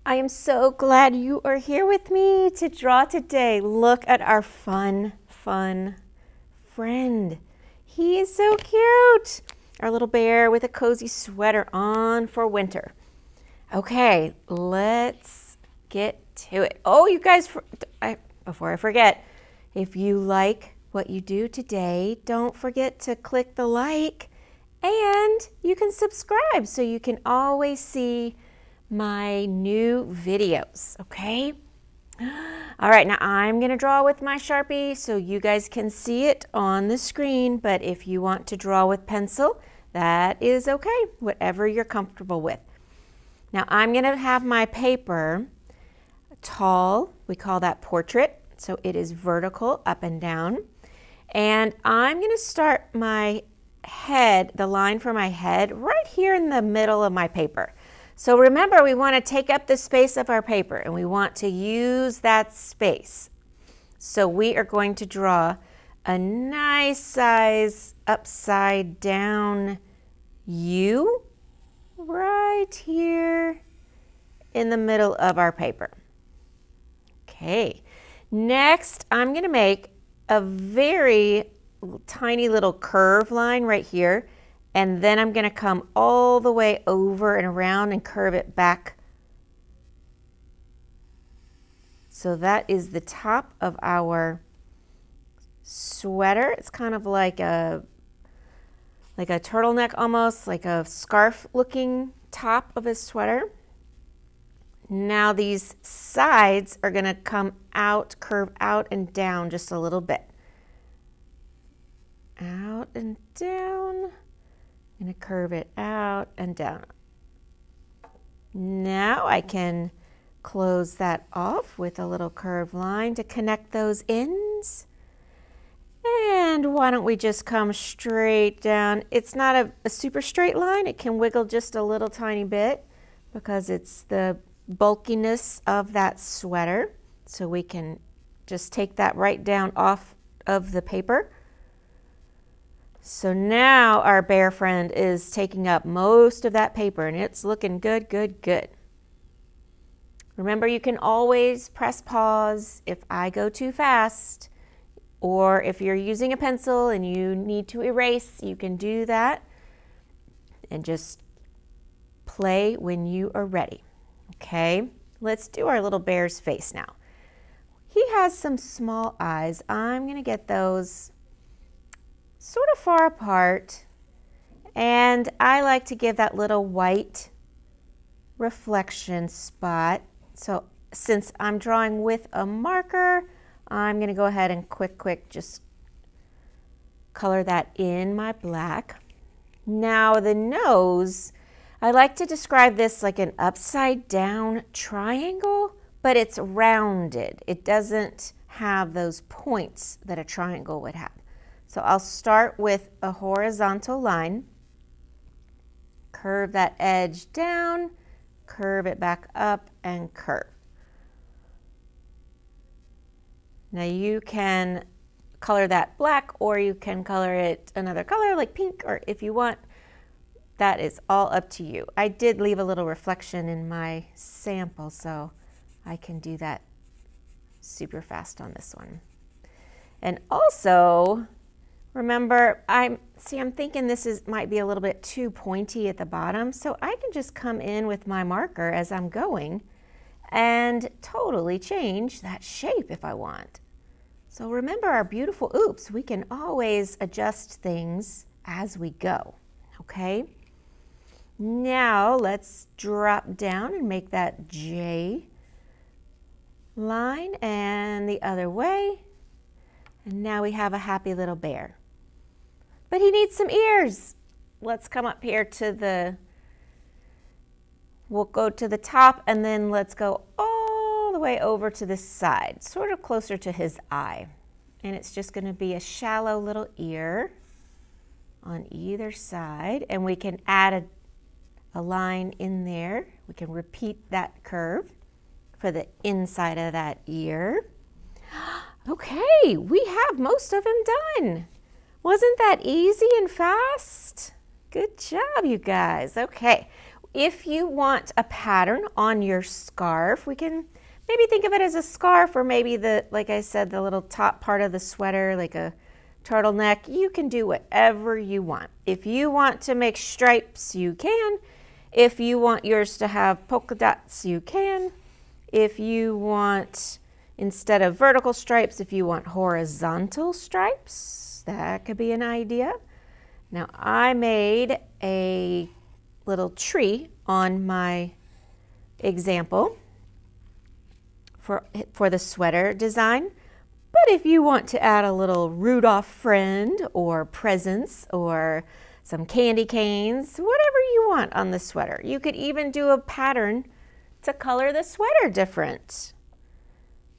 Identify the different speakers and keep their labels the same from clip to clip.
Speaker 1: I am so glad you are here with me to draw today. Look at our fun friend. He is so cute. Our little bear with a cozy sweater on for winter. Okay, let's get to it. Oh, you guys, before I forget, if you like what you do today, don't forget to click the like and you can subscribe so you can always see my new videos, okay? All right, now I'm gonna draw with my Sharpie so you guys can see it on the screen, but if you want to draw with pencil, that is okay, whatever you're comfortable with. Now I'm gonna have my paper tall, we call that portrait, so it is vertical up and down. And I'm gonna start my head, the line for my head, right here in the middle of my paper. So remember, we want to take up the space of our paper and we want to use that space. So we are going to draw a nice size upside down U right here in the middle of our paper. Okay, next I'm going to make a very tiny little curve line right here. And then I'm going to come all the way over and around and curve it back. So that is the top of our sweater. It's kind of like a turtleneck almost, like a scarf looking top of a sweater. Now these sides are going to come out, curve out and down just a little bit. Out and down. I'm going to curve it out and down. Now I can close that off with a little curved line to connect those ends. And why don't we just come straight down? It's not a super straight line. It can wiggle just a little tiny bit because it's the bulkiness of that sweater. So we can just take that right down off of the paper. So now our bear friend is taking up most of that paper and it's looking good, good, good. Remember, you can always press pause if I go too fast, or if you're using a pencil and you need to erase, you can do that and just play when you are ready. Okay, let's do our little bear's face now. He has some small eyes. I'm going to get those sort of far apart, and I like to give that little white reflection spot. So since I'm drawing with a marker, I'm going to go ahead and quick just color that in my black. Now the nose, I like to describe this like an upside down triangle, but it's rounded. It doesn't have those points that a triangle would have. So I'll start with a horizontal line, curve that edge down, curve it back up, and curve. Now you can color that black, or you can color it another color like pink, or if you want, that is all up to you. I did leave a little reflection in my sample, so I can do that super fast on this one. And also, remember, I'm thinking this might be a little bit too pointy at the bottom, so I can just come in with my marker as I'm going and totally change that shape if I want. So remember our beautiful oops, we can always adjust things as we go, okay? Now let's drop down and make that J line and the other way. And now we have a happy little bear. But he needs some ears. Let's come up here to we'll go to the top and then let's go all the way over to this side, sort of closer to his eye. And it's just going to be a shallow little ear on either side. And we can add a line in there. We can repeat that curve for the inside of that ear. Okay, we have most of him done. Wasn't that easy and fast? Good job, you guys. Okay, if you want a pattern on your scarf, we can maybe think of it as a scarf, or maybe like I said, the little top part of the sweater, like a turtleneck. You can do whatever you want. If you want to make stripes, you can. If you want yours to have polka dots, you can. If you want, instead of vertical stripes, if you want horizontal stripes, that could be an idea. Now, I made a little tree on my example for the sweater design. But if you want to add a little Rudolph friend or presents or some candy canes, whatever you want on the sweater. You could even do a pattern to color the sweater different.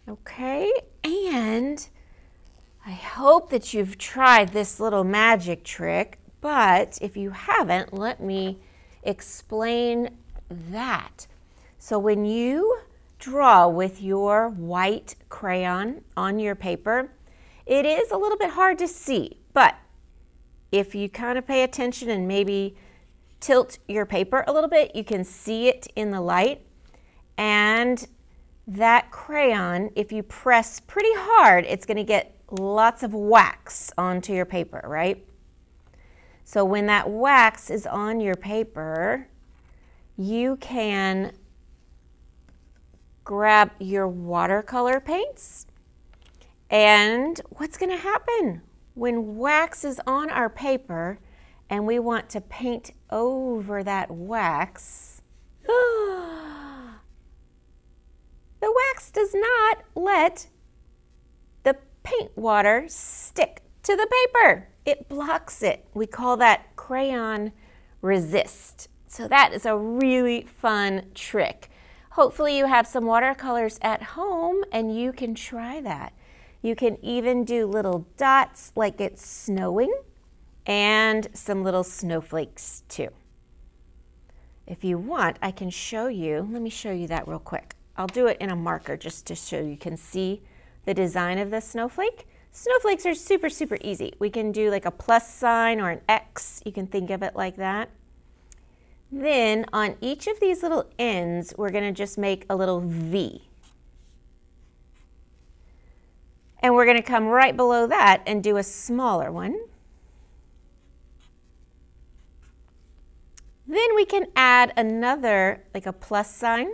Speaker 1: Okay, and I hope that you've tried this little magic trick, but if you haven't, let me explain that. So when you draw with your white crayon on your paper, it is a little bit hard to see, but if you kind of pay attention and maybe tilt your paper a little bit, you can see it in the light. And that crayon, if you press pretty hard, it's going to get lots of wax onto your paper, right? So when that wax is on your paper, you can grab your watercolor paints, and what's going to happen when wax is on our paper and we want to paint over that wax, the wax does not let the paint water stick to the paper. It blocks it. We call that crayon resist. So that is a really fun trick. Hopefully you have some watercolors at home and you can try that. You can even do little dots like it's snowing and some little snowflakes too. If you want, I can show you. Let me show you that real quick. I'll do it in a marker just to show you can see the design of the snowflake. Snowflakes are super, super easy. We can do like a plus sign or an X. You can think of it like that. Then on each of these little ends, we're going to just make a little V. And we're going to come right below that and do a smaller one. Then we can add another, like a plus sign.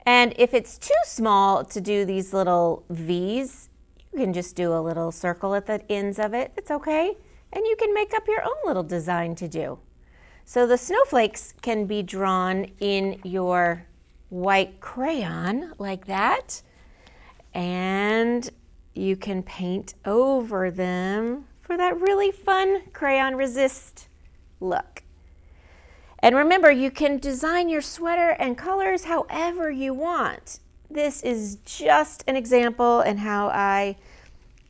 Speaker 1: And if it's too small to do these little V's, you can just do a little circle at the ends of it. It's okay. And you can make up your own little design to do. So the snowflakes can be drawn in your white crayon like that. And you can paint over them for that really fun crayon resist look. And remember, you can design your sweater and colors however you want. This is just an example and how I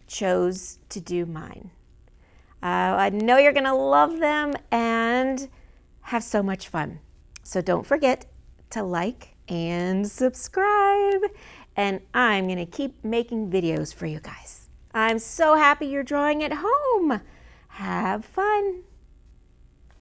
Speaker 1: chose to do mine. I know you're going to love them and have so much fun. So don't forget to like and subscribe. And I'm going to keep making videos for you guys. I'm so happy you're drawing at home. Have fun.